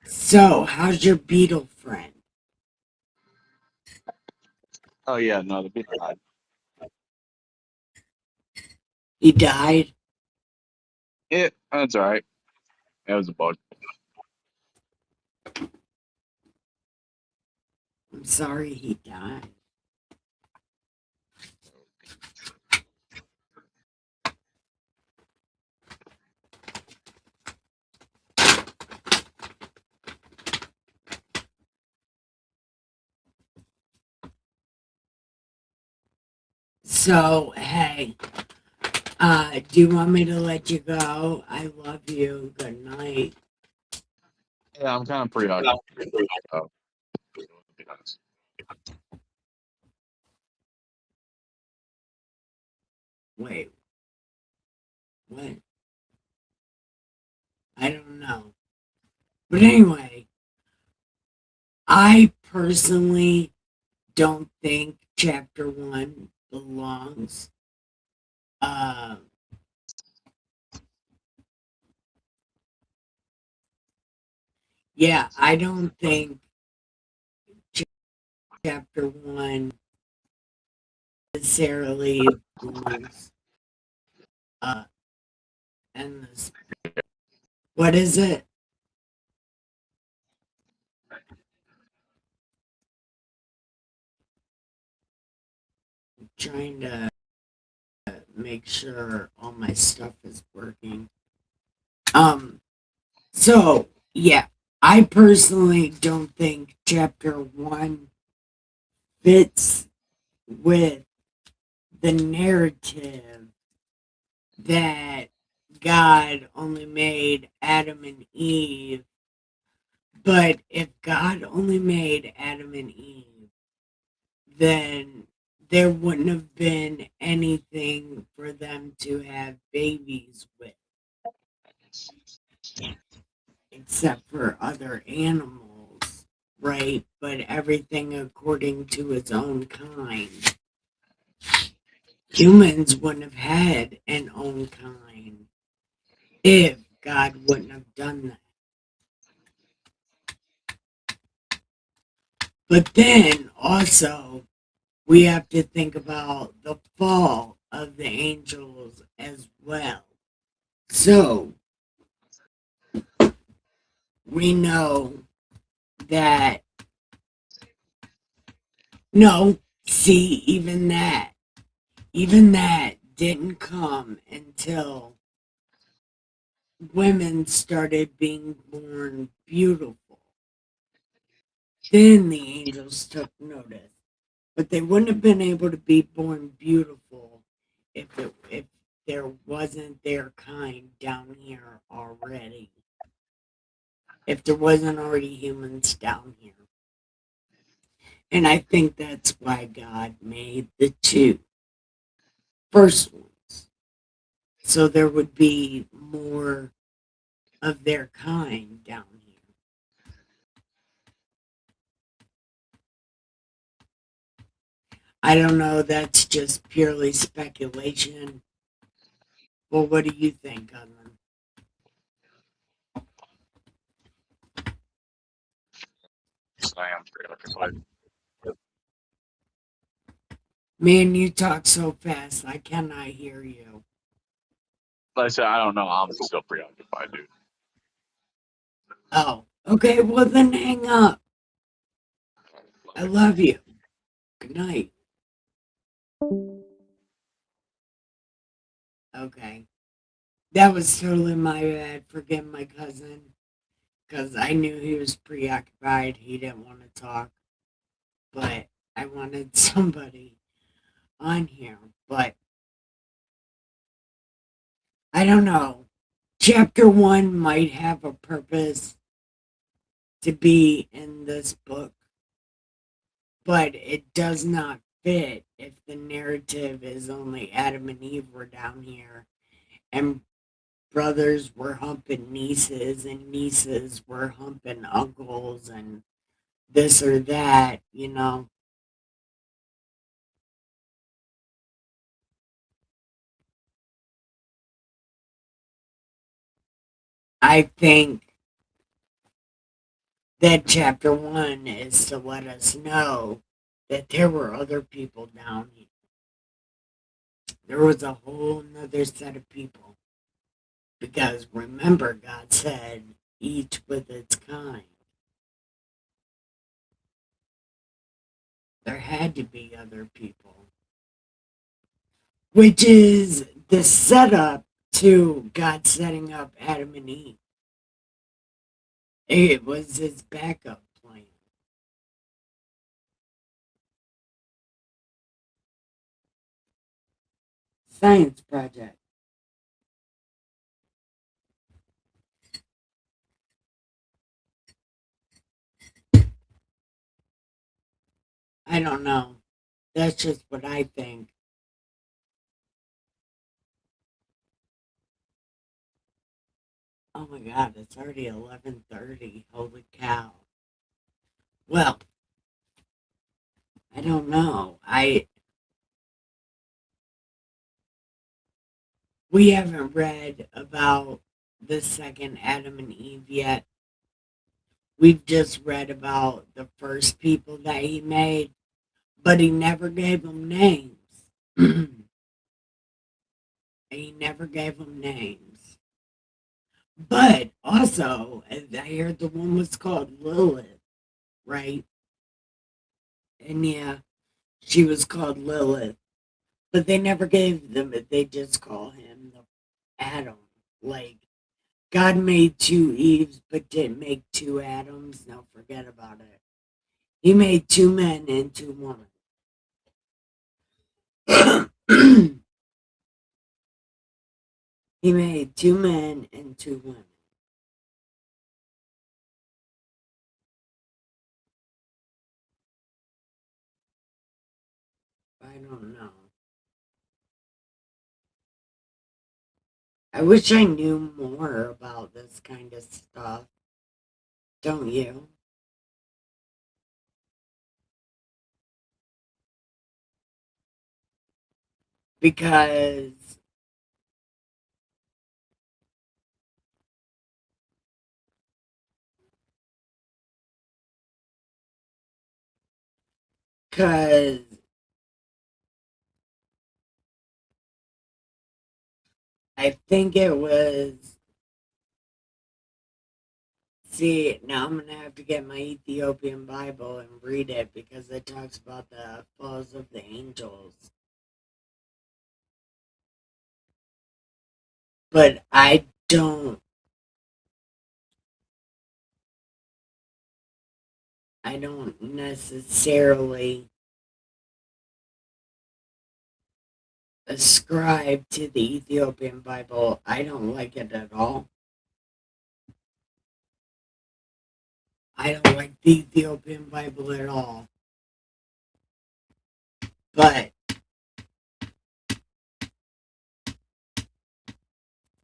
So, how's your beetle friend?
Oh yeah, no, the big God.
He died?
Yeah, that's all right. That was a bug.
I'm sorry he died. So, hey, do you want me to let you go? I love you. Good night.
Yeah, I'm kind of preoccupied. Oh,
Wait, what? I don't know. But anyway, I personally don't think chapter 1 belongs. Yeah, I don't think chapter 1 necessarily boomers. And this, what is it? I'm trying to make sure all my stuff is working. So yeah, I personally don't think chapter 1 fits with the narrative that God only made Adam and Eve. But if God only made Adam and Eve, then there wouldn't have been anything for them to have babies with, except for other animals, right? But everything according to its own kind. Humans wouldn't have had an own kind if God wouldn't have done that. But then also, we have to think about the fall of the angels as well. So, we know that, no, see, even that didn't come until women started being born beautiful. Then the angels took notice. But they wouldn't have been able to be born beautiful if there wasn't their kind down here already. If there wasn't already humans down here. And I think that's why God made the 2 first ones. So there would be more of their kind down here. I don't know, that's just purely speculation. Well, what do you think, Ellen? Man, you talk so fast, I cannot hear you.
Like I said, I don't know. I'm still preoccupied, dude.
Oh, okay, well then hang up. I love you. Good night. Okay. That was totally my bad. Forgive my cousin. Because I knew he was preoccupied. He didn't want to talk. But I wanted somebody on here. But I don't know. Chapter 1 might have a purpose to be in this book. But it does not fit if the narrative is only Adam and Eve were down here and brothers were humping nieces and nieces were humping uncles and this or that, you know. I think that chapter 1 is to let us know that there were other people down here. There was a whole nother set of people. Because remember, God said, each with its kind. There had to be other people. Which is the setup to God setting up Adam and Eve. It was his backup plan. Science project. I don't know. That's just what I think. Oh my God, it's already 11:30. Holy cow. Well, I don't know. We haven't read about the second Adam and Eve yet. We've just read about the first people that he made, but he never gave them names. And he never gave them names. But also, I heard the one was called Lilith, right? And yeah, she was called Lilith. But they never gave them it. They just call him the Adam. Like, God made two Eves, but didn't make two Adams. No, forget about it. He made two men and two women. He made two men and two women. I don't know. I wish I knew more about this kind of stuff. Don't you? Because because I think it was. See, now I'm gonna have to get my Ethiopian Bible and read it because it talks about the falls of the angels. But I don't necessarily ascribe to the Ethiopian Bible. I don't like it at all. I don't like the Ethiopian Bible at all. But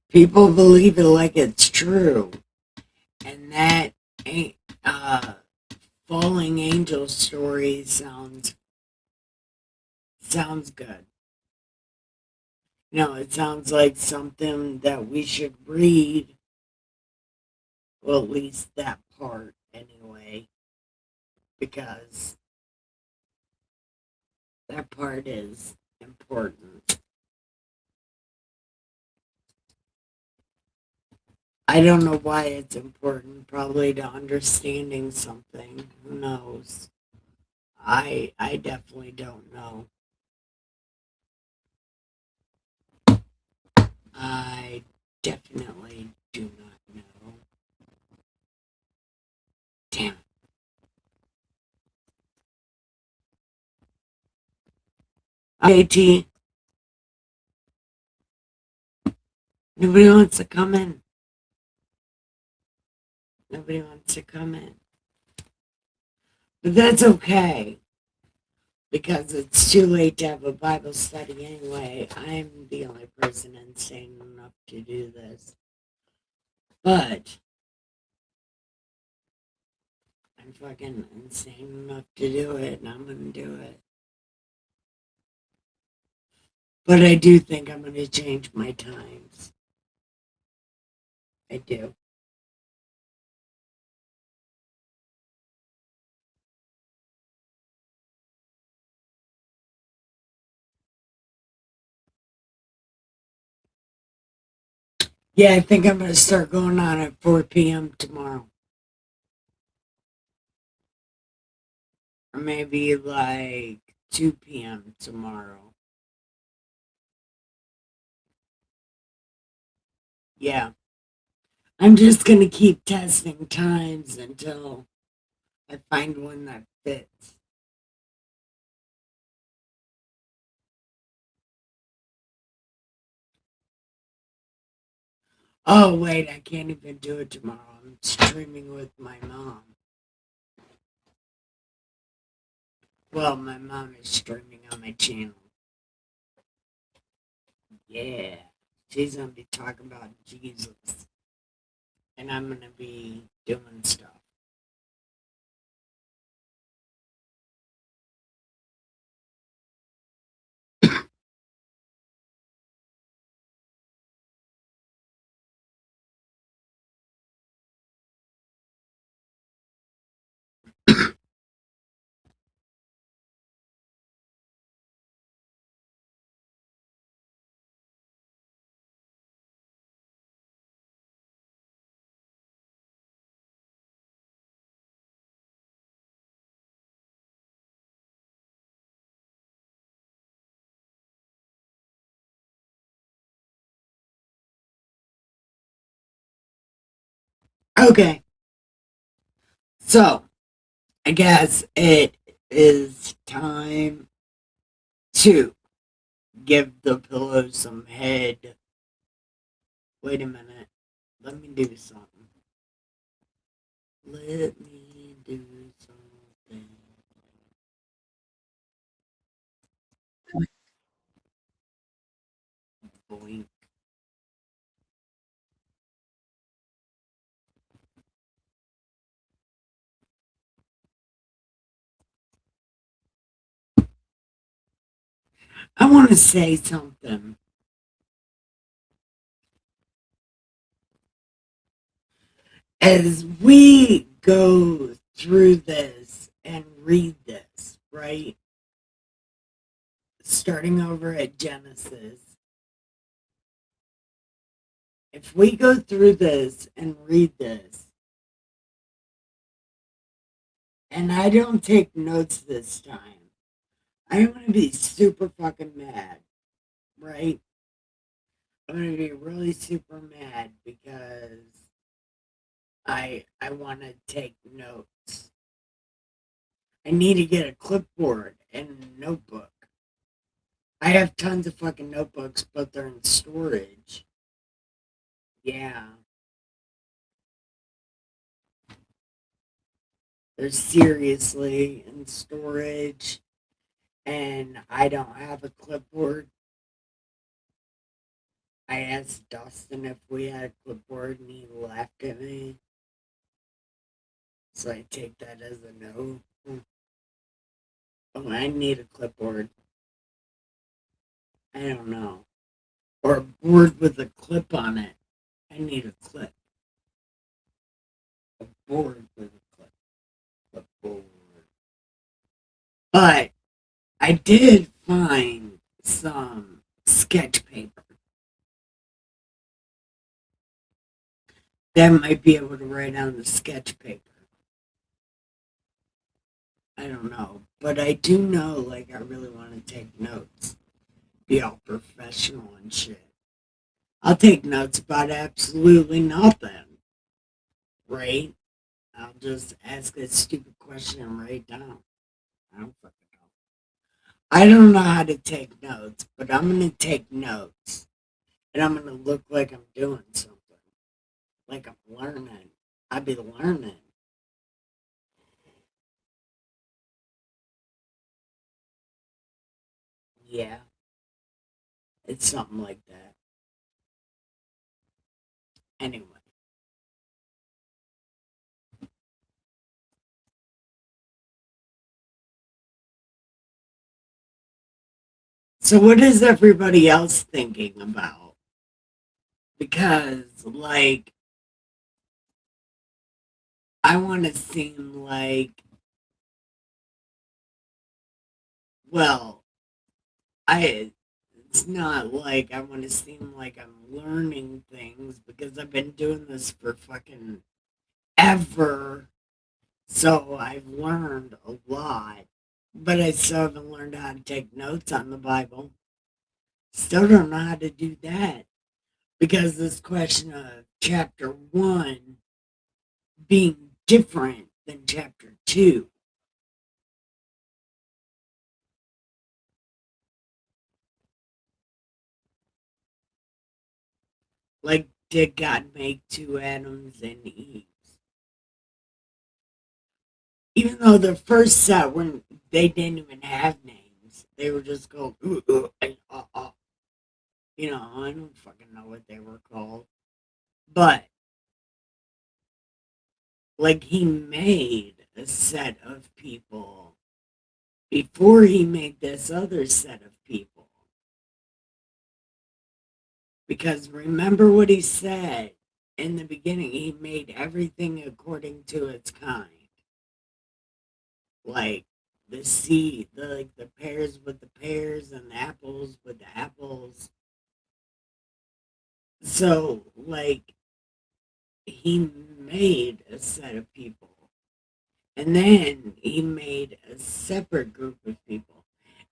people believe it like it's true. And that ain't falling angel story sounds good. No, it sounds like something that we should read. Well, at least that part anyway, because that part is important. I don't know why it's important, probably to understanding something. Who knows? I definitely don't know. I definitely do not know. Damn it. Okay, T. Nobody wants to come in. Nobody wants to come in. But that's okay. Because it's too late to have a Bible study anyway. I'm the only person insane enough to do this. But I'm fucking insane enough to do it, and I'm gonna do it. But I do think I'm gonna change my times. I do. Yeah, I think I'm gonna start going on at 4 p.m. tomorrow. Or maybe like 2 p.m. tomorrow. Yeah. I'm just gonna keep testing times until I find one that fits. Oh, wait, I can't even do it tomorrow. I'm streaming with my mom. Well, my mom is streaming on my channel. Yeah. She's going to be talking about Jesus. And I'm going to be doing stuff. Okay, so I guess it is time to give the pillow some head. Wait a minute. Let me do something. Let me do something. Boink. I want to say something. As we go through this and read this, right? Starting over at Genesis, if we go through this and read this, and I don't take notes this time, I'm going to be super fucking mad, right? I'm going to be really super mad because I want to take notes. I need to get a clipboard and a notebook. I have tons of fucking notebooks, but they're in storage. Yeah. They're seriously in storage, and I don't have a clipboard. I asked Dustin if we had a clipboard, and he laughed at me. So I take that as a no. Oh, I need a clipboard. I don't know. Or a board with a clip on it. I need a clip. A board with a clip. A board. But I did find some sketch paper that might be able to write on the sketch paper. I don't know. But I do know, like, I really want to take notes. Be all professional and shit. I'll take notes about absolutely nothing. Right? I'll just ask a stupid question and write it down. I don't fucking know. I don't know how to take notes, but I'm going to take notes. And I'm going to look like I'm doing something. Like I'm learning. I be learning. Yeah, it's something like that. Anyway. So what is everybody else thinking about? Because, like, I want to seem like, well, it's not like I want to seem like I'm learning things because I've been doing this for fucking ever. So I've learned a lot, but I still haven't learned how to take notes on the Bible. Still don't know how to do that because this question of chapter 1 being different than chapter 2. Like, did God make 2 Adams and Eves? Even though the first set, when they didn't even have names, they were just called and You know, I don't fucking know what they were called. But, like, he made a set of people before he made this other set of people. Because remember what he said in the beginning, he made everything according to its kind. Like the seed, the pears with the pears and the apples with the apples. So, like, he made a set of people. And then he made a separate group of people.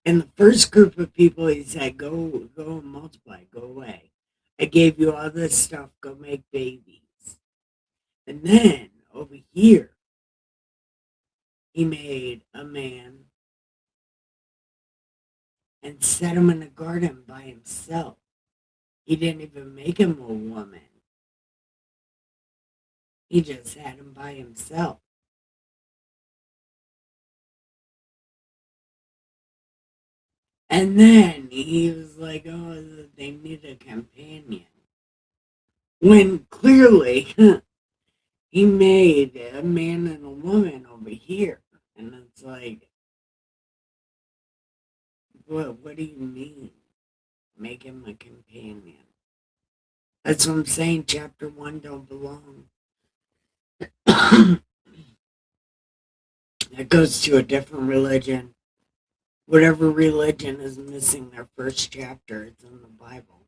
And the first group of people, he said, go and multiply, go away. I gave you all this stuff, go make babies. And then over here, he made a man and set him in a garden by himself. He didn't even make him a woman. He just had him by himself. And then he was like, oh, they need a companion. When clearly he made a man and a woman over here. And it's like, what do you mean? Make him a companion. That's what I'm saying. Chapter 1 don't belong. It goes to a different religion. Whatever religion is missing their first chapter, it's in the Bible.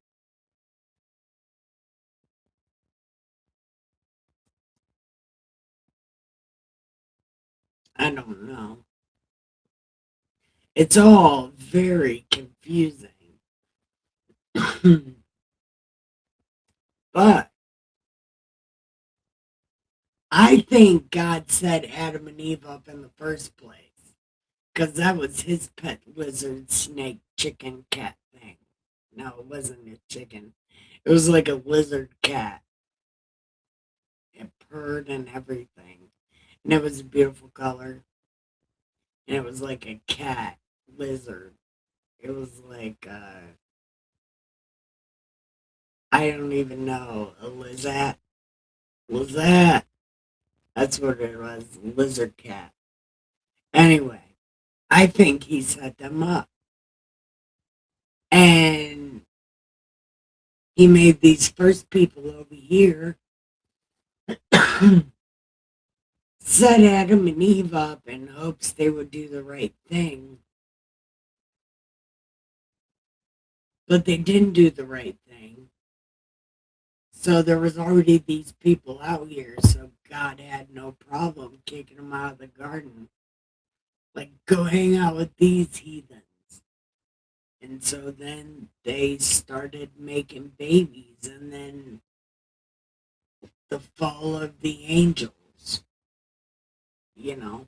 I don't know. It's all very confusing. But I think God set Adam and Eve up in the first place. Because that was his pet lizard, snake, chicken, cat thing. No, it wasn't a chicken. It was like a lizard cat. It purred and everything. And it was a beautiful color. And it was like a cat lizard. It was like, I don't even know, a lizard. Lizard. That's what it was, lizard cat. Anyway, I think he set them up. And he made these first people over here set Adam and Eve up in hopes they would do the right thing. But they didn't do the right thing. So there was already these people out here, so God had no problem kicking them out of the garden. Like, go hang out with these heathens. And so then they started making babies, and then the fall of the angels, you know.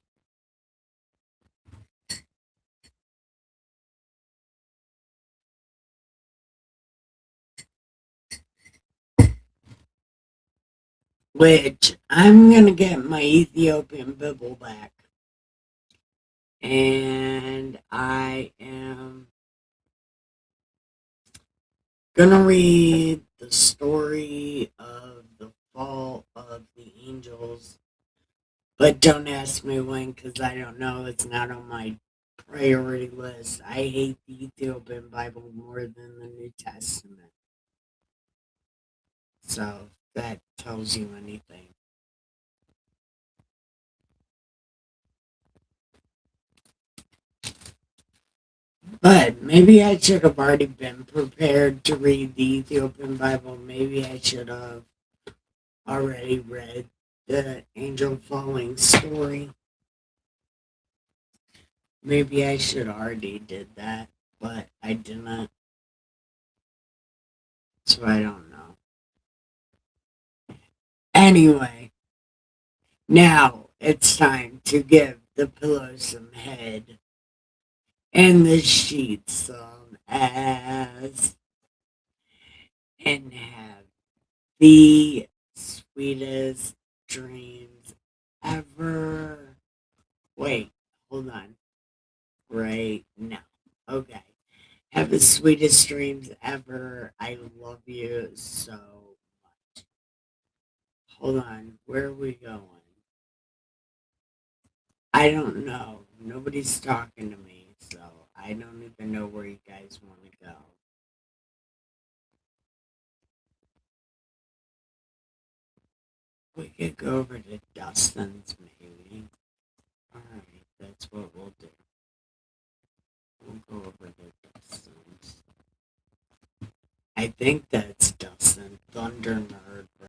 Which I'm going to get my Ethiopian Bible back. And I am going to read the story of the fall of the angels. But don't ask me when, because I don't know. It's not on my priority list. I hate the Ethiopian Bible more than the New Testament. So that tells you anything. But maybe I should have already been prepared to read the Ethiopian Bible. Maybe I should have already read the angel falling story. Maybe I should already did that, but I didn't. So I don't know. Anyway, now it's time to give the pillow some head and the sheets some ass and have the sweetest dreams ever. Wait, hold on. Right now. Okay. Have the sweetest dreams ever. I love you so much. Hold on. Where are we going? I don't know. Nobody's talking to me, so I don't even know where you guys want to go. We could go over to Dustin's, maybe. Alright, that's what we'll do. We'll go over to Dustin's. I think that's Dustin, Thunder Nerd.